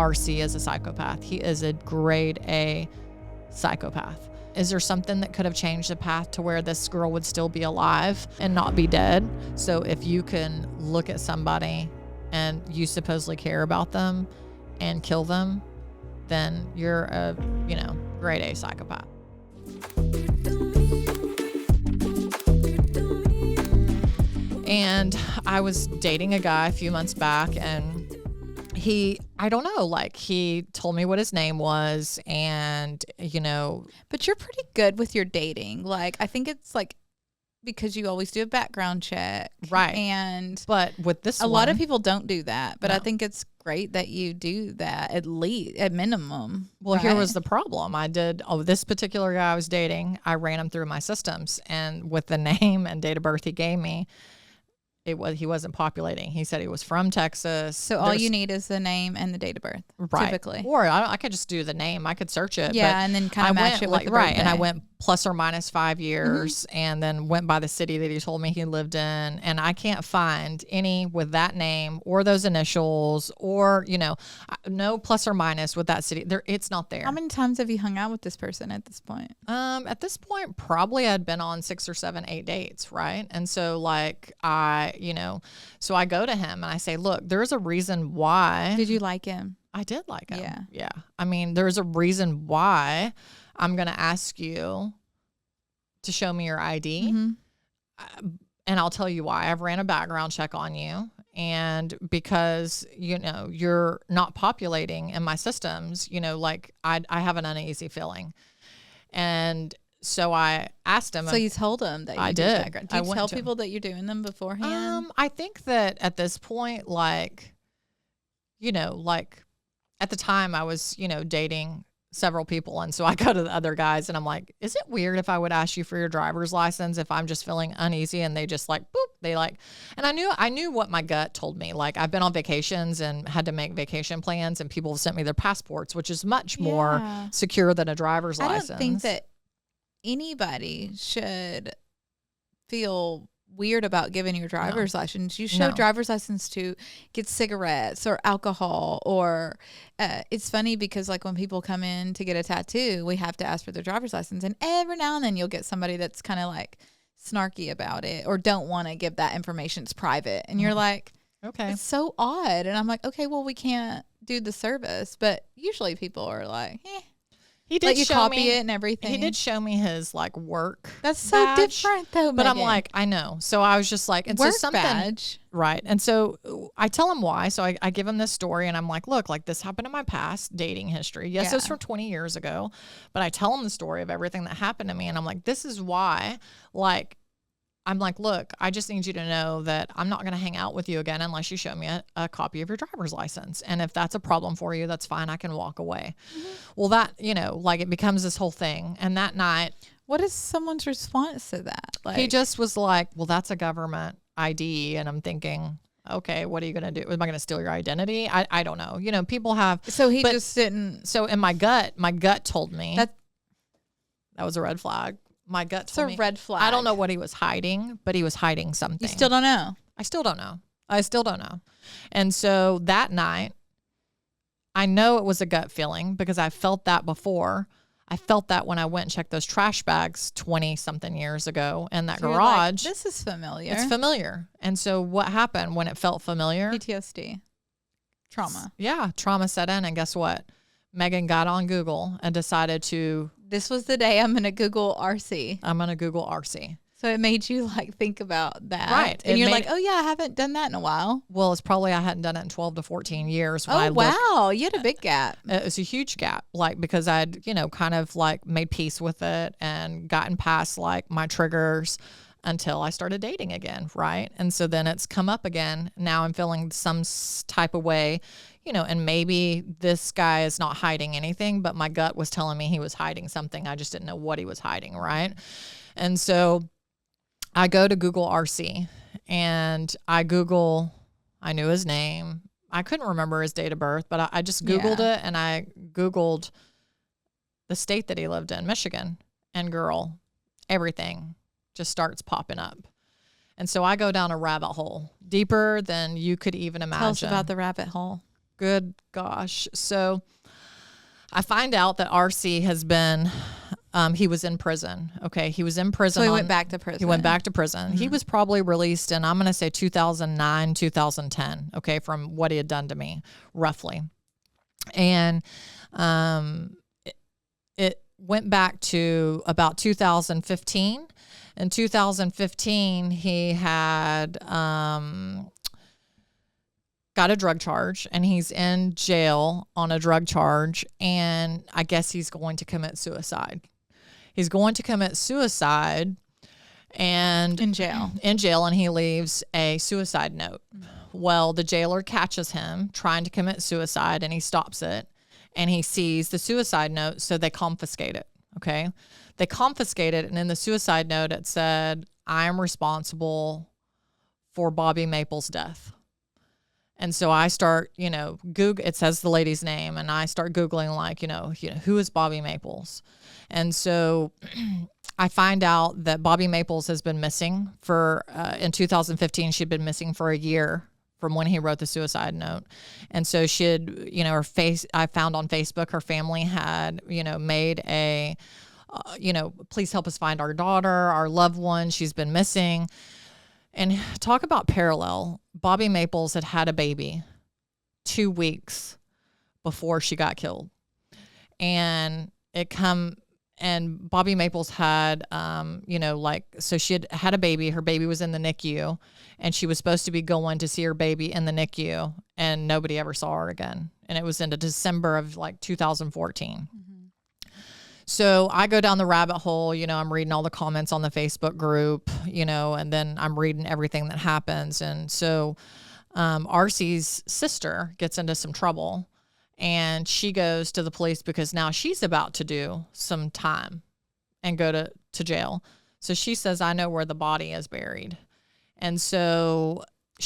RC is a psychopath. He is a grade A psychopath. Is there something that could have changed the path to where this girl would still be alive and not be dead? So if you can look at somebody and you supposedly care about them and kill them, then you're a, grade A psychopath. And I was dating a guy a few months back, and I don't know, he told me what his name was, and, But you're pretty good with your dating. I think it's because you always do a background check. Right. But with this a lot of people don't do that, but No. I think it's great that you do that at minimum. Well, right? Here was the problem. This particular guy I was dating, I ran him through my systems, and with the name and date of birth he gave me, he wasn't populating. He said he was from Texas. So all you need is the name and the date of birth, right. typically. Or I could just do the name. I could search it. Yeah, but and then kind of match it with the right. birthday. And I went plus or minus 5 years, and then went by the city that he told me he lived in. And I can't find any with that name or those initials, or no plus or minus with that city. It's not there. How many times have you hung out with this person at this point? At this point, probably I'd been on 6 or 7, 8 dates, right? And so so I go to him and I say, look, there's a reason why. Did you like him? I did like him. Yeah. I mean, there's a reason why I'm going to ask you to show me your ID. And I'll tell you why. I've ran a background check on you. And because, you're not populating in my systems, I have an uneasy feeling. And so I asked him. So you told him that you did. Background. Do you tell people that you're doing them beforehand? I think that at this point, at the time I was, dating several people. And so I go to the other guys and I'm like, is it weird if I would ask you for your driver's license if I'm just feeling uneasy? And they just boop, and I knew what my gut told me. I've been on vacations and had to make vacation plans, and people have sent me their passports, which is much more secure than a driver's license. I don't think that anybody should feel weird about giving your driver's license. You show driver's license to get cigarettes or alcohol, or it's funny because when people come in to get a tattoo, we have to ask for their driver's license, and every now and then you'll get somebody that's kind of snarky about it or don't want to give that information. It's private, and you're like, okay, it's so odd. And I'm like, okay, well, we can't do the service, but usually people are like, He did you show copy me it and everything. He did show me his work. That's so badge, different though. But Megan. I'm like, I know. So I was just like, and work so something, badge. right? And so I tell him why. So I give him this story, and I'm like, look, this happened in my past dating history. Yes, it was from 20 years ago, but I tell him the story of everything that happened to me, and I'm like, this is why, I'm like, look, I just need you to know that I'm not going to hang out with you again unless you show me a copy of your driver's license. And if that's a problem for you, that's fine. I can walk away. Well, that, it becomes this whole thing. And that night. What is someone's response to that? He just was like, well, that's a government ID. And I'm thinking, okay, what are you going to do? Am I going to steal your identity? I don't know. People have. So he just didn't. So in my gut told me that was a red flag. My gut told me. It's a red flag. I don't know what he was hiding, but he was hiding something. You still don't know? I still don't know. And so that night, I know it was a gut feeling because I felt that before. I felt that when I went and checked those trash bags 20-something years ago in that garage. This is familiar. It's familiar. And so what happened when it felt familiar? PTSD. Trauma. Yeah, trauma set in. And guess what? Megan got on Google and decided to... This was the day I'm going to Google RC. I'm going to Google RC. So it made you think about that. Right. And you're like, oh yeah, I haven't done that in a while. Well, it's probably I hadn't done it in 12 to 14 years. When wow. You had a big gap. It was a huge gap, because I'd, kind of made peace with it and gotten past my triggers until I started dating again. Right. And so then it's come up again. Now I'm feeling some type of way, and maybe this guy is not hiding anything, but my gut was telling me he was hiding something. I just didn't know what he was hiding. Right. And so I go to Google RC and I knew his name. I couldn't remember his date of birth, but I just Googled it, and I Googled the state that he lived in, Michigan, and girl, everything just starts popping up. And so I go down a rabbit hole deeper than you could even imagine. Tell us about the rabbit hole. good gosh. So I find out that RC has been, he was in prison. Okay. He was in prison. So he went back to prison. He went back to prison. He was probably released in, I'm going to say 2009, 2010. Okay. From what he had done to me, roughly. And it went back to about 2015. In 2015, he had got a drug charge, and he's in jail on a drug charge, and I guess he's going to commit suicide. He's going to commit suicide and in jail, and he leaves a suicide note. Well, the jailer catches him trying to commit suicide, and he stops it, and he sees the suicide note, so they confiscate it. Okay. They confiscated it, and in the suicide note, it said, I am responsible for Bobby Maples' death. And so I start, Google, it says the lady's name, and I start Googling, like, who is Bobby Maples? And so I find out that Bobby Maples has been missing in 2015, she'd been missing for a year from when he wrote the suicide note. And so she had, I found on Facebook, her family had, made a, please help us find our daughter, our loved one. She's been missing. And talk about parallel. Bobby Maples had a baby 2 weeks before she got killed. And Bobby Maples had, so she had a baby. Her baby was in the NICU, and she was supposed to be going to see her baby in the NICU, and nobody ever saw her again. And it was into December of 2014. So I go down the rabbit hole, I'm reading all the comments on the Facebook group, and then I'm reading everything that happens. And so RC's sister gets into some trouble, and she goes to the police because now she's about to do some time and go to jail. So she says, I know where the body is buried. And so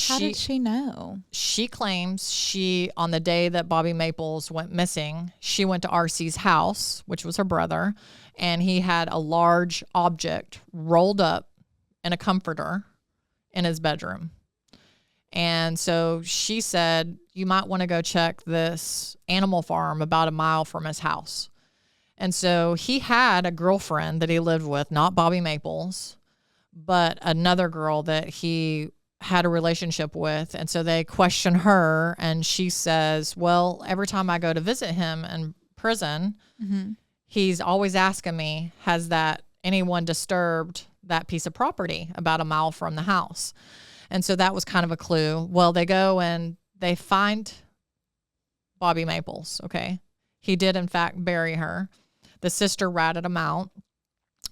how did she know? She claims on the day that Bobby Maples went missing, she went to RC's house, which was her brother, and he had a large object rolled up in a comforter in his bedroom. And so she said, you might want to go check this animal farm about a mile from his house. And so he had a girlfriend that he lived with, not Bobby Maples, but another girl that he had a relationship with. And so they question her, and she says, well, every time I go to visit him in prison, he's always asking me, has anyone disturbed that piece of property about a mile from the house? And so that was kind of a clue. Well, they go and they find Bobby Maples. Okay. He did in fact bury her. The sister ratted him out,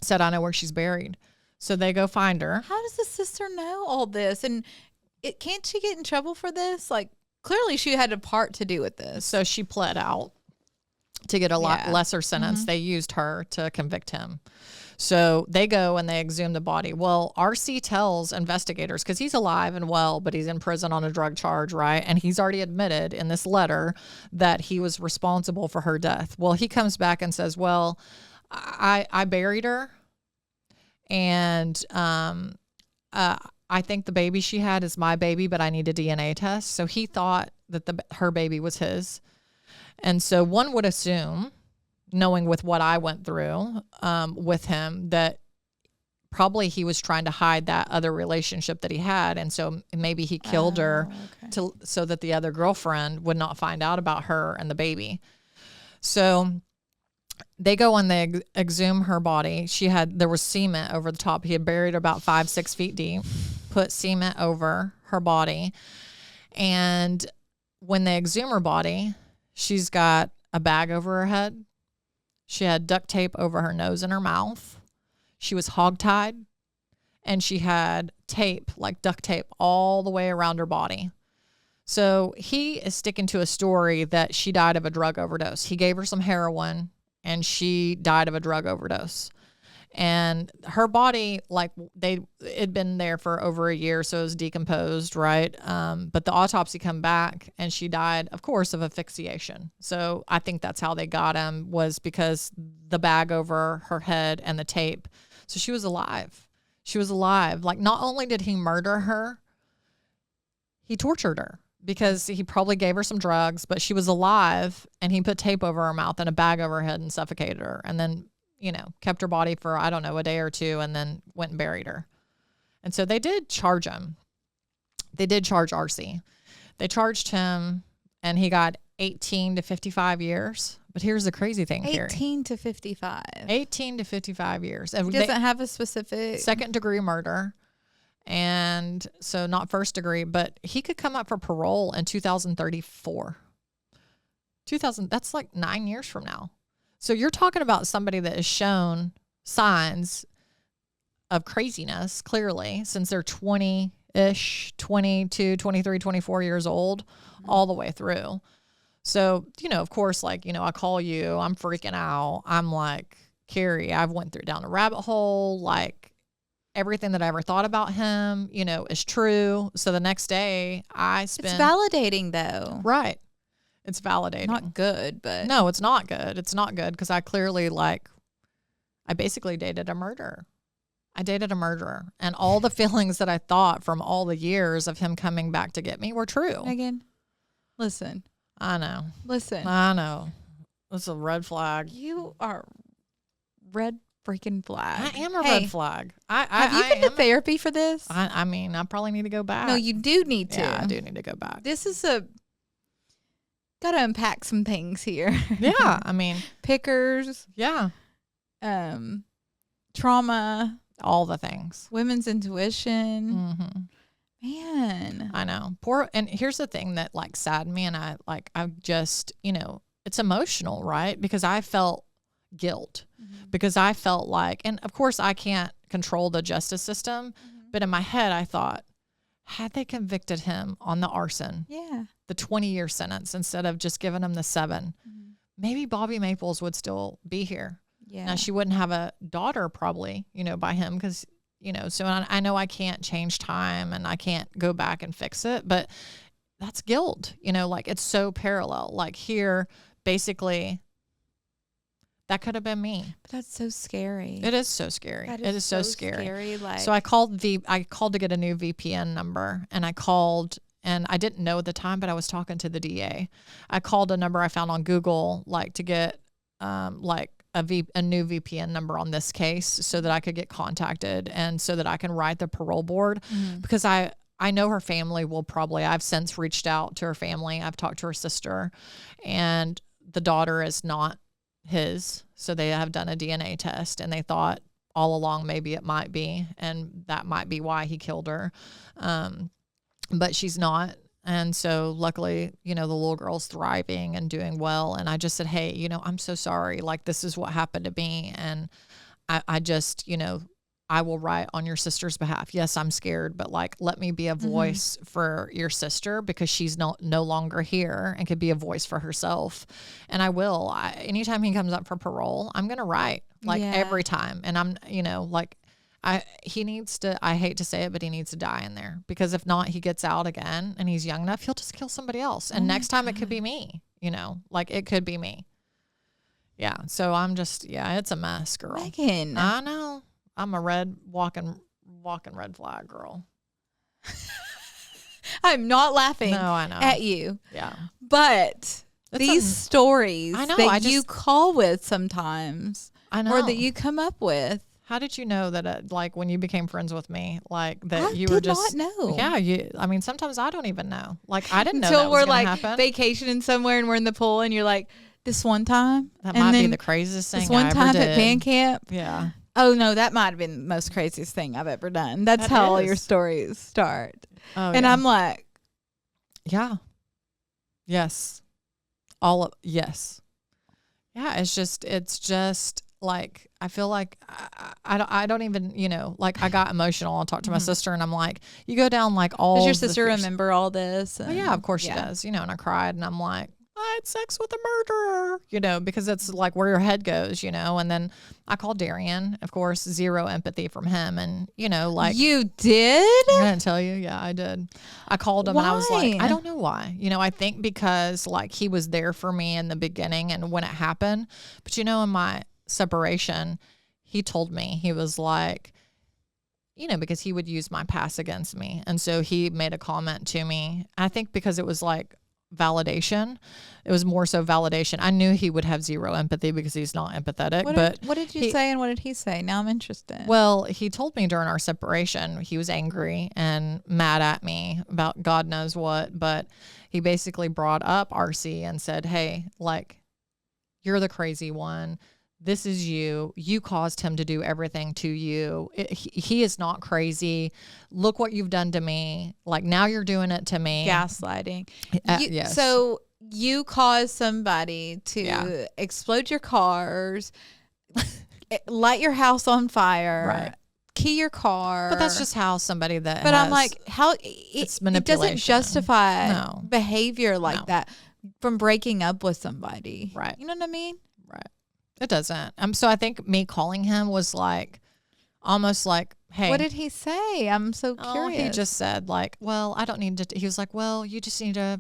said, I know where she's buried. So they go find her. How does the sister know all this? And can't she get in trouble for this? Clearly she had a part to do with this. So she pled out to get a lot lesser sentence. They used her to convict him. So they go and they exhume the body. Well, RC tells investigators, because he's alive and well, but he's in prison on a drug charge, right? And he's already admitted in this letter that he was responsible for her death. Well, he comes back and says, well, I buried her. And I think the baby she had is my baby, but I need a DNA test. So he thought that her baby was his. And so one would assume, knowing with what I went through with him, that probably he was trying to hide that other relationship that he had. And so maybe he killed her so that the other girlfriend would not find out about her and the baby. So they go and they exhume her body. There was cement over the top. He had buried her about 5-6 feet deep, put cement over her body. And when they exhume her body, she's got a bag over her head. She had duct tape over her nose and her mouth. She was hogtied, and she had tape, like duct tape, all the way around her body. So he is sticking to a story that she died of a drug overdose. He gave her some heroin, and she died of a drug overdose. And her body, it'd been there for over a year, so it was decomposed, right? But the autopsy come back, and she died, of course, of asphyxiation. So I think that's how they got him, was because the bag over her head and the tape. So she was alive. She was alive. Not only did he murder her, he tortured her. because he probably gave her some drugs, but she was alive, and he put tape over her mouth and a bag over her head and suffocated her, and then, kept her body for, I don't know, a day or two, and then went and buried her. And so they did charge him. They did charge RC. They charged him, and he got 18 to 55 years. But here's the crazy thing, 18 to 55. 18 to 55 years. He doesn't have a specific... Second-degree murder. And so not first degree, but he could come up for parole in 2034. That's like 9 years from now. So you're talking about somebody that has shown signs of craziness, clearly, since they're 20-ish, 22, 23, 24 years old, all the way through. So, of course, I call you, I'm freaking out. I'm like, Carrie, I've went down a rabbit hole. Like, everything that I ever thought about him, is true. So the next day it's validating though. Right. It's validating. Not good, but. No, it's not good. It's not good because I clearly I basically dated a murderer. I dated a murderer, and all the feelings that I thought from all the years of him coming back to get me were true. Megan, listen. I know. Listen. I know. It's a red flag. You are red freaking flag. I am a red flag. Have you been to therapy for this? I mean, I probably need to go back. No, you do need to. Yeah, I do need to go back. This is got to unpack some things here. Yeah, I mean. Pickers. Yeah. Trauma. All the things. Women's intuition. Mm-hmm. Man. I know. And here's the thing that saddened me, and I just, it's emotional, right? Because I felt guilt, because I felt and of course I can't control the justice system, but in my head I thought, had they convicted him on the arson, the 20-year sentence instead of just giving him the 7, maybe Bobby Maples would still be here. Yeah. Now she wouldn't have a daughter probably, by him, because so I know I can't change time and I can't go back and fix it, but that's guilt, it's so parallel. Here, basically, that could have been me. But that's so scary. It is so scary. It is so scary. So I called to get a new VPN number, and I called, and I didn't know at the time, but I was talking to the DA. I called a number I found on Google, to get a new VPN number on this case so that I could get contacted and so that I can write the parole board, because I know her family will I've since reached out to her family. I've talked to her sister, and the daughter is not his. So they have done a DNA test, and they thought all along maybe it might be, and that might be why he killed her. But she's not. And so luckily, the little girl's thriving and doing well. And I just said, hey, I'm so sorry. This is what happened to me. And I just, I will write on your sister's behalf. Yes, I'm scared, but let me be a voice for your sister, because she's no longer here and could be a voice for herself. And I will. Anytime he comes up for parole, I'm going to write every time. And I'm, he needs to, I hate to say it, but he needs to die in there, because if not, he gets out again and he's young enough, he'll just kill somebody else. And next time it could be me, it could be me. Yeah. So I'm just, it's a mess, girl. Megan. I know. I'm a walking red flag girl. I'm not laughing No, I know. at you. Yeah. But these stories I know, that you call with sometimes, I know, or that you come up with. How did you know that, when you became friends with me, that you I were did just not know? Yeah, sometimes I don't even know. I didn't know until that was we're gonna happen. Vacationing somewhere and we're in the pool, and you're like, this one time. That and might then be the craziest thing This one I ever time did. at band camp. Yeah. Oh no, that might have been the most craziest thing I've ever done. That's how all your stories start. Oh, and I'm like, yeah. Yes. Yes. Yeah. It's just I feel like I don't even, I got emotional. I talked to my sister, and I'm like, you go down all. Does your sister remember all this? Oh, yeah, of course she does. And I cried, and I'm like, I had sex with a murderer, because it's where your head goes, and then I called Darian, of course, zero empathy from him. And, you did? I'm going to tell you. Yeah, I did. I called him. Why? And I was like, I don't know why, I think because he was there for me in the beginning and when it happened, but in my separation, he told me, he was like, because he would use my past against me. And so he made a comment to me, I think because it was like validation. It was more so validation. I knew he would have zero empathy because he's not empathetic. What did you say and what did he say? Now I'm interested. Well, he told me during our separation, he was angry and mad at me about God knows what, but he basically brought up RC and said, hey, like, you're the crazy one. This is you. You caused him to do everything to you. He is not crazy. Look what you've done to me. Like, now you're doing it to me. Gaslighting. Yes. So you caused somebody to explode your cars, light your house on fire, right, key your car. But that's just how somebody that But I'm like, how it's it manipulation. doesn't justify behavior like that from breaking up with somebody. Right. You know what I mean? Right. It doesn't. So I think me calling him was like, almost like, hey. What did he say? I'm so curious. He just said like, well, I don't need to. He was like, well, you just need to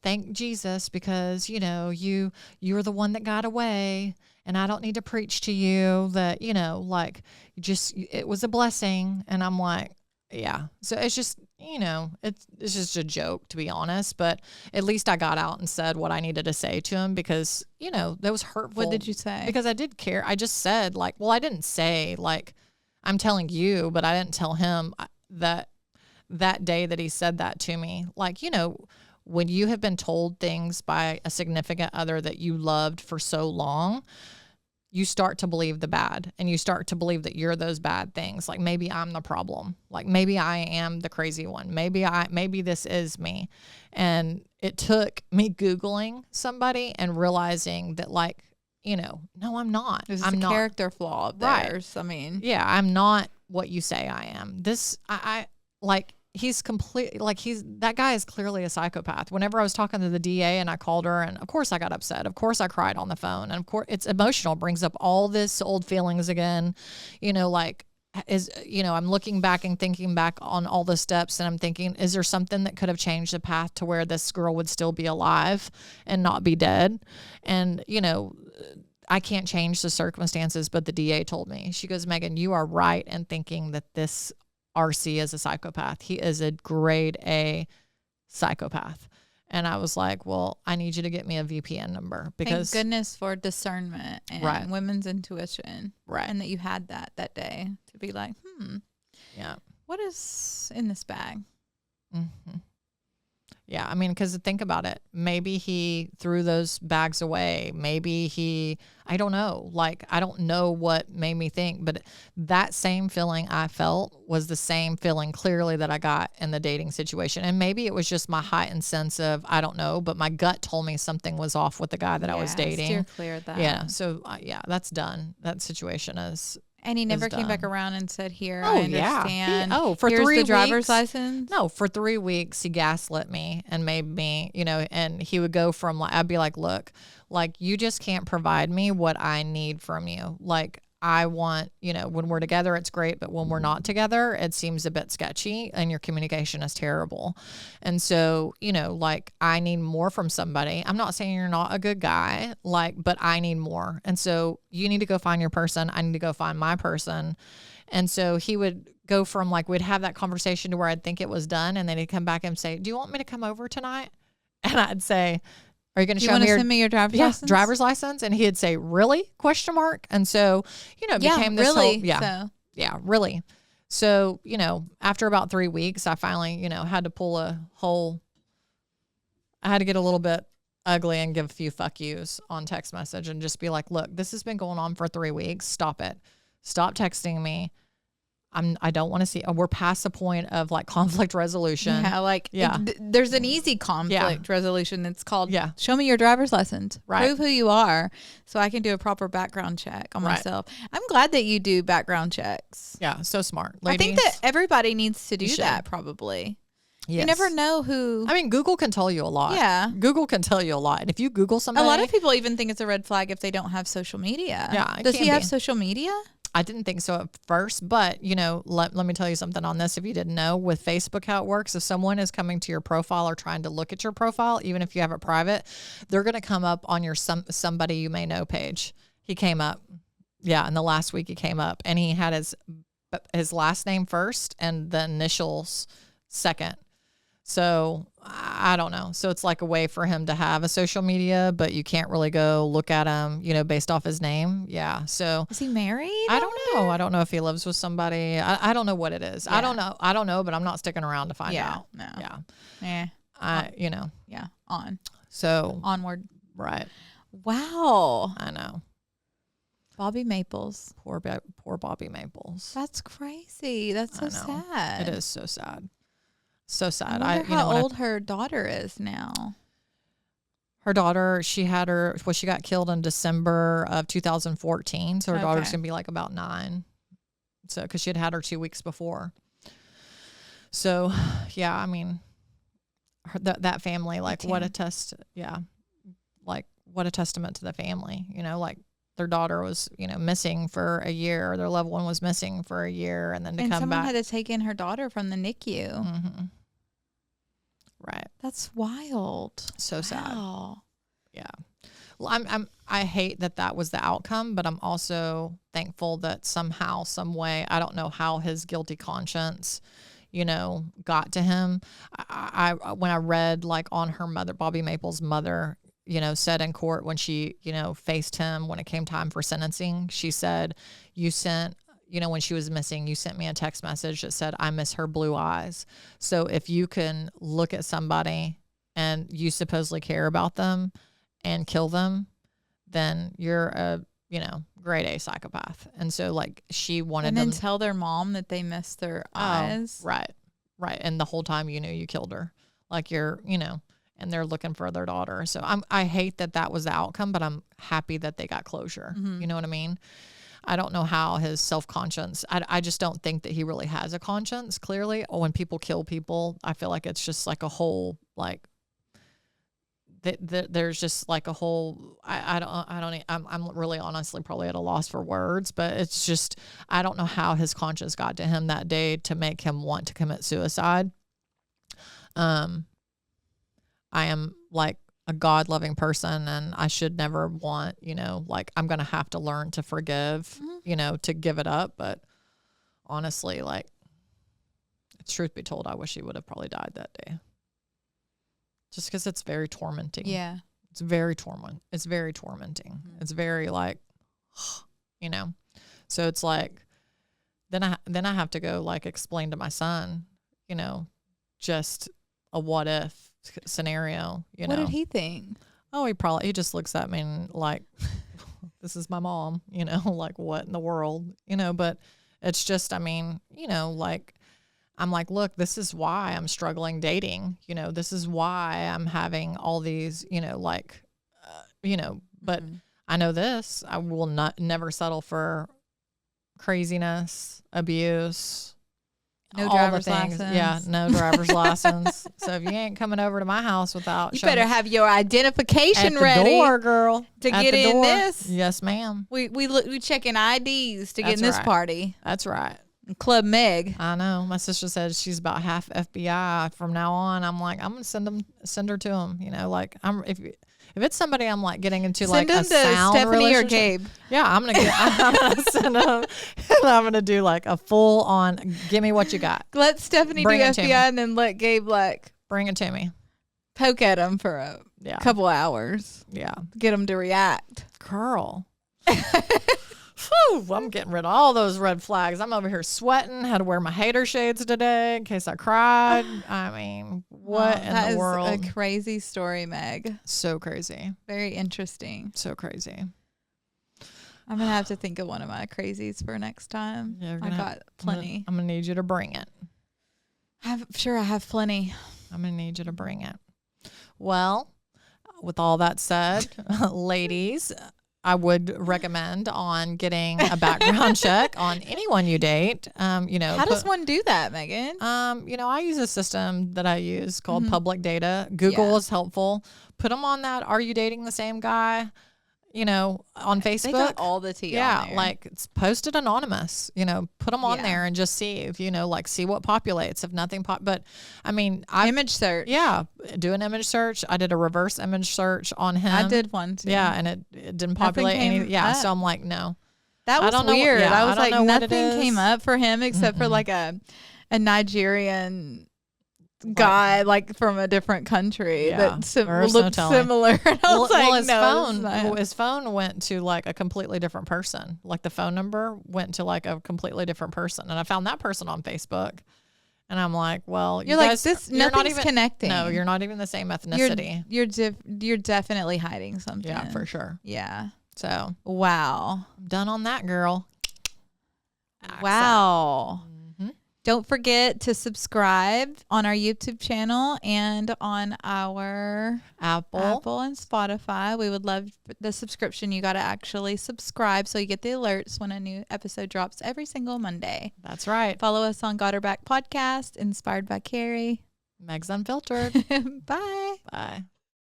thank Jesus because, you were the one that got away and I don't need to preach to you that, like it was a blessing. And I'm like, yeah. So it's just, it's just a joke, to be honest. But at least I got out and said what I needed to say to him because, that was hurtful. What did you say? Because I did care. I just said like, well, I didn't say like, I'm telling you, but I didn't tell him that day that he said that to me. Like, when you have been told things by a significant other that you loved for so long, you start to believe the bad and you start to believe that you're those bad things. Like maybe I'm the problem. Like maybe I am the crazy one. Maybe this is me. And it took me Googling somebody and realizing that like, no, I'm not. There's I'm a not. character flaw of theirs. Right. I mean, yeah, I'm not what you say I am. I like, he's completely like that guy is clearly a psychopath. Whenever I was talking to the DA and I called her, and of course I got upset. Of course I cried on the phone, and of course it's emotional, brings up all this old feelings again. I'm looking back and thinking back on all the steps, and I'm thinking, is there something that could have changed the path to where this girl would still be alive and not be dead? And I can't change the circumstances, but the DA told me, she goes, Megan, you are right in thinking that this RC is a psychopath. He is a grade A psychopath. And I was like, well, I need you to get me a VPN number because thank goodness for discernment and women's intuition. Right. And that you had that day to be like, yeah, what is in this bag? Mm-hmm. Yeah, I mean, because think about it. Maybe he threw those bags away. Maybe I don't know. Like, I don't know what made me think, but that same feeling I felt was the same feeling clearly that I got in the dating situation. And maybe it was just my heightened sense of, I don't know, but my gut told me something was off with the guy that I was dating. Steer clear of that. Yeah, so that's done. That situation is. And he never came back around and said, here, oh, I understand. Yeah. For here's 3 the driver's weeks, license. No, for 3 weeks, he gaslit me and made me, and he would go from like, I'd be like, look, like you just can't provide me what I need from you. Like I want, when we're together, it's great. But when we're not together, it seems a bit sketchy and your communication is terrible. And so, like I need more from somebody. I'm not saying you're not a good guy, but I need more. And so you need to go find your person. I need to go find my person. And so he would go from like, we'd have that conversation to where I'd think it was done. And then he'd come back and say, do you want me to come over tonight? And I'd say, are you going to show me send me your driver's license? Driver's license? And he'd say, really? ? And so, it became this really. Really. So, after about 3 weeks, I finally, had to pull I had to get a little bit ugly and give a few fuck yous on text message and just be like, look, this has been going on for 3 weeks. Stop it. Stop texting me. I don't want to see. We're past the point of like conflict resolution. Yeah, there's an easy conflict resolution. It's called show me your driver's license. Right. Prove who you are, so I can do a proper background check on myself. I'm glad that you do background checks. Yeah, so smart, ladies. I think that everybody needs to do that. Probably. Yes. You never know who. I mean, Google can tell you a lot. Yeah, Google can tell you a lot. And if you Google somebody, a lot of people even think it's a red flag if they don't have social media. Yeah, does he have social media? I didn't think so at first, but let me tell you something on this. If you didn't know, with Facebook, how it works, if someone is coming to your profile or trying to look at your profile, even if you have it private, they're going to come up on your somebody you may know page. He came up. Yeah. In the last week he came up and he had his his last name first and the initials second. So I don't know. So it's like a way for him to have a social media, but you can't really go look at him, you know, based off his name. Yeah. So is he married? I don't know. I don't know if he lives with somebody. I don't know what it is. Yeah. I don't know, but I'm not sticking around to find out. No. Yeah. You know. Yeah. So onward. Right. Wow. I know. Bobby Maples. Poor Bobby Maples. That's crazy. That's so sad. It is so sad. So sad. I wonder how old her daughter is now. Her daughter, she got killed in December of 2014. So her daughter's going to be like about 9. So, because she had her 2 weeks before. So, yeah, I mean, that family, like what a what a testament to the family, you know, like their daughter was, you know, missing for a year. Their loved one was missing for a year. And then to come back. And someone had to take in her daughter from the NICU. Mm-hmm. Right. That's wild. So sad. Yeah. Well, I hate that was the outcome, but I'm also thankful that somehow, some way, I don't know how his guilty conscience, you know, got to him. I when I read like on her mother, Bobby Maples' mother, you know, said in court when she, you know, faced him when it came time for sentencing, she said, you sent, you know, when she was missing, you sent me a text message that said, I miss her blue eyes. So if you can look at somebody and you supposedly care about them and kill them, then you're a, you know, grade A psychopath. And so like she wanted and then them tell their mom that they missed their eyes. Right. And the whole time you knew you killed her. Like you're, you know, and they're looking for their daughter. So I hate that was the outcome, but I'm happy that they got closure. Mm-hmm. You know what I mean? I don't know how his self-conscience, I just don't think that he really has a conscience, clearly. Or when people kill people, I feel like it's just like a whole, like, there's just like a whole, I'm really honestly probably at a loss for words, but it's just, I don't know how his conscience got to him that day to make him want to commit suicide. I am like a God-loving person, and I should never want, you know, like I'm going to have to learn to forgive, you know, to give it up. But honestly, like, truth be told, I wish he would have probably died that day. Just because it's very tormenting. Yeah. It's very tormenting. Mm-hmm. It's very like, you know, so it's like, then I have to go like explain to my son, you know, just a what if scenario, you know. What did he think? Oh, he just looks at me and like, this is my mom, you know, like what in the world, you know, but it's just, I mean, you know, like, I'm like, look, this is why I'm struggling dating, you know, this is why I'm having all these, you know, like, you know, but I know this, I will never settle for craziness, abuse, no all driver's the things. license. Yeah, no driver's license. So if you ain't coming over to my house without, you better have your identification at ready the door, girl, to get in this. Yes, ma'am. We checking IDs to get in this right. party. That's right. Club Meg. I know. My sister said she's about half FBI from now on. I'm like, I'm gonna send her to him. You know, like if it's somebody I'm like getting into send like a sound Stephanie or relationship, Gabe. Yeah, I'm gonna send them, and I'm gonna do like a full on. Give me what you got. Let Stephanie Bring do it to me. FBI, and then let Gabe like Bring it to me. poke at him for a couple hours. Yeah, get him to react. Girl. Whew, I'm getting rid of all those red flags. I'm over here sweating. Had to wear my hater shades today in case I cried. I mean, what in the world? That is a crazy story, Meg. So crazy. Very interesting. So crazy. I'm going to have to think of one of my crazies for next time. Yeah, I got plenty. I'm going to need you to bring it. I have plenty. I'm going to need you to bring it. Well, with all that said, ladies, I would recommend on getting a background check on anyone you date. You know, how does one do that, Megan? You know, I use a system that I use called Public Data. Google is helpful. Put them on that. Are you dating the same guy? You know, on Facebook. They got all the tea. Yeah, on there. like it's posted anonymous. You know, put them on there and just see if, you know, like see what populates. If nothing but I mean, image search. Yeah, do an image search. I did a reverse image search on him. I did one too. Yeah, and it didn't populate any. Yeah, so I'm like, no. That was weird. I was like, nothing came up for him except for like a Nigerian guy, like from a different country that looked similar. And I was like, his phone went to like a completely different person. Like the phone number went to like a completely different person. And I found that person on Facebook. And I'm like, well, you're like, nothing's connecting. No, you're not even the same ethnicity. You're definitely hiding something. Yeah, for sure. Yeah. So, wow. I'm done on that, girl. Wow. Don't forget to subscribe on our YouTube channel and on our Apple and Spotify. We would love the subscription. You got to actually subscribe so you get the alerts when a new episode drops every single Monday. That's right. Follow us on Got Her Back Podcast, inspired by Carrie. Meg's Unfiltered. Bye. Bye.